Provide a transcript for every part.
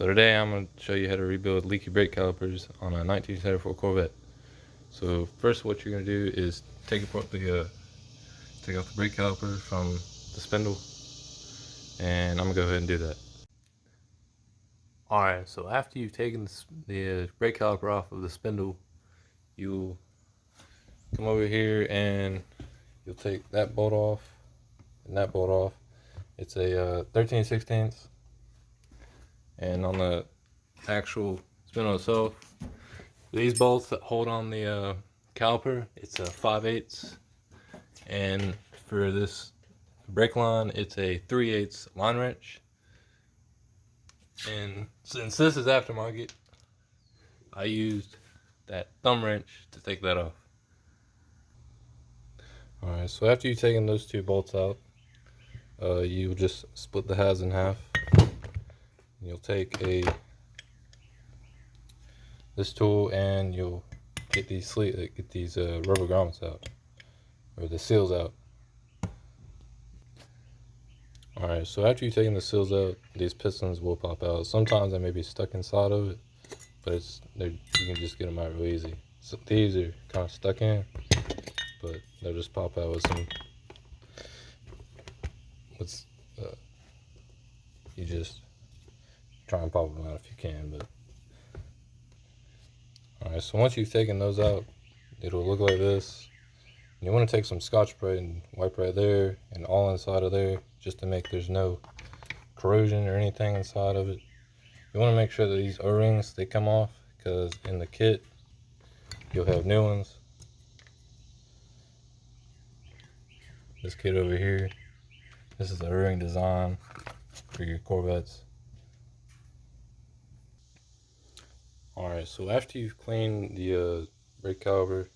So today I'm going to show you how to rebuild leaky brake calipers on a 1974 Corvette. So first what you're going to do is take off the brake caliper from the spindle, and I'm going to go ahead and do that. Alright, so after you've taken the brake caliper off of the spindle, you'll come over here and you'll take that bolt off and that bolt off. It's a 13/16, and on the actual spindle itself, these bolts that hold on the caliper, it's a 5/8, and for this brake line, it's a 3/8 line wrench. And since this is aftermarket, I used that thumb wrench to take that off. Alright, so after you've taken those two bolts out, you'll just split the halves in half. You'll take this tool and you'll get these rubber grommets out, or the seals out. Alright, so after you've taken the seals out, these pistons will pop out. Sometimes they may be stuck inside of it, but you can just get them out real easy. So these are kind of stuck in, but they'll just pop out with some. You just try and pop them out if you can. But alright, so once you've taken those out, it'll look like this. You want to take some Scotch Brite and wipe right there and all inside of there, just to make there's no corrosion or anything inside of it. You want to make sure that these O-rings, they come off, because in the kit you'll have new ones. This kit over here, this is the O-ring design for your Corvettes. Alright, so after you've cleaned the brake caliper,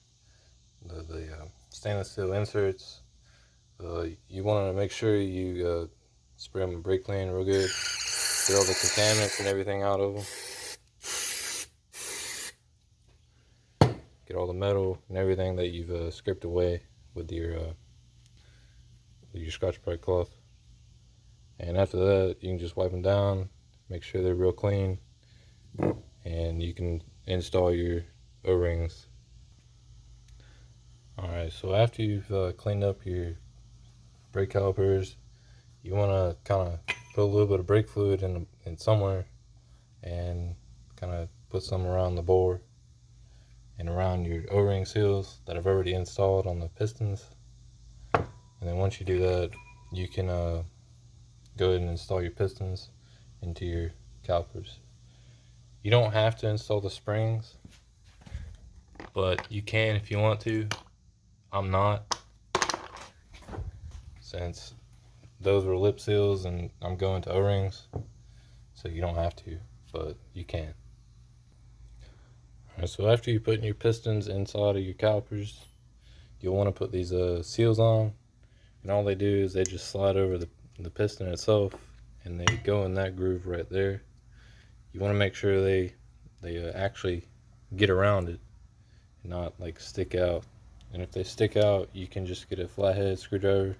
the stainless steel inserts, you want to make sure you spray them with brake clean real good, get all the contaminants and everything out of them, get all the metal and everything that you've scraped away with your Scotch Brite cloth. And after that, you can just wipe them down, make sure they're real clean, and you can install your O-rings. Alright, so after you've cleaned up your brake calipers, you want to kind of put a little bit of brake fluid in somewhere, and kind of put some around the bore and around your O-ring seals that I've already installed on the pistons. And then once you do that, you can go ahead and install your pistons into your calipers. You don't have to install the springs, but you can if you want to. I'm not, since those were lip seals and I'm going to O-rings, so you don't have to, but you can. Alright, so after you put your pistons inside of your calipers, you'll want to put these seals on, and all they do is they just slide over the piston itself, and they go in that groove right there. You want to make sure they actually get around it and not like stick out. And if they stick out, you can just get a flathead screwdriver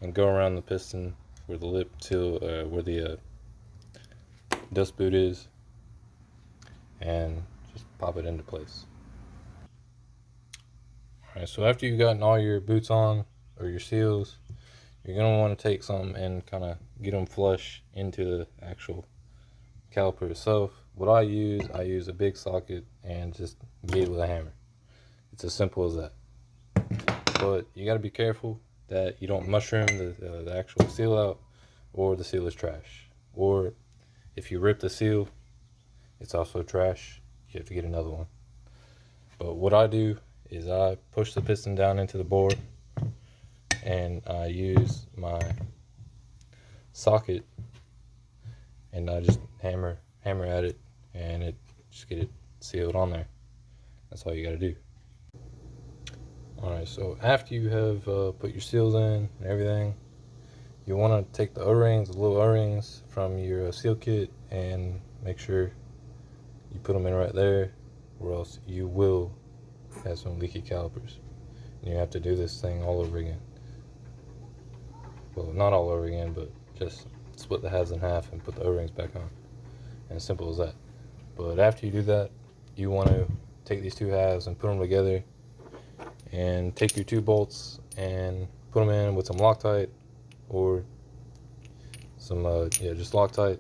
and go around the piston where the lip seal, where the dust boot is, and just pop it into place. Alright, so after you've gotten all your boots on, or your seals, you're going to want to take some and kind of get them flush into the actual caliper itself. What I use a big socket and just get it with a hammer. It's as simple as that. But you got to be careful that you don't mushroom the actual seal out, or the seal is trash. Or if you rip the seal, it's also trash. You have to get another one. But what I do is I push the piston down into the bore, and I use my socket and I just hammer at it, and just get it sealed on there. That's all you got to do. Alright, so after you have put your seals in and everything, you want to take the O-rings, the little O-rings from your seal kit, and make sure you put them in right there, or else you will have some leaky calipers. And you have to do this thing all over again. Well, not all over again, but just split the halves in half and put the O-rings back on. and as simple as that. But after you do that, you want to take these two halves and put them together, and take your two bolts and put them in with some Loctite or some just Loctite,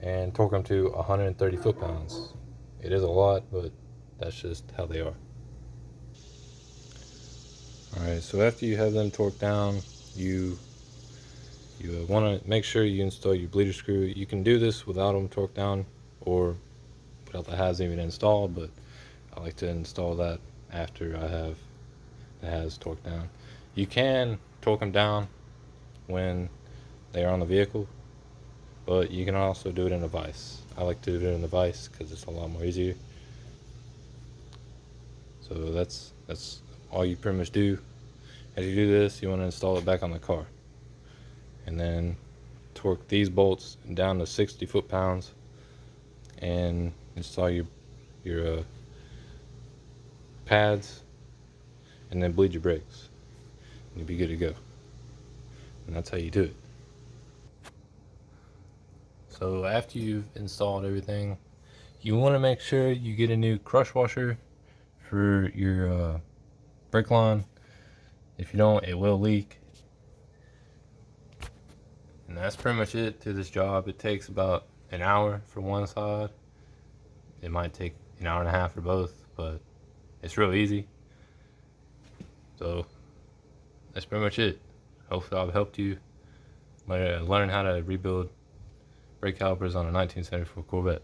and torque them to 130 foot-pounds. It is a lot, but that's just how they are. Alright, so after you have them torqued down, you want to make sure you install your bleeder screw. You can do this without them torqued down or without the halves even installed, but I like to install that after I have the halves torqued down. You can torque them down when they are on the vehicle, but you can also do it in a vise. I like to do it in the vise because it's a lot more easier. So that's all you pretty much do. As you do this, you want to install it back on the car, and then torque these bolts down to 60 foot-pounds, and install your pads, and then bleed your brakes, and you'll be good to go. And that's how you do it. So after you've installed everything, you want to make sure you get a new crush washer for your brake line. If you don't, it will leak. And that's pretty much it to this job. It takes about an hour for one side. It might take an hour and a half for both, but it's real easy. So that's pretty much it. Hopefully I've helped you learn how to rebuild brake calipers on a 1974 Corvette.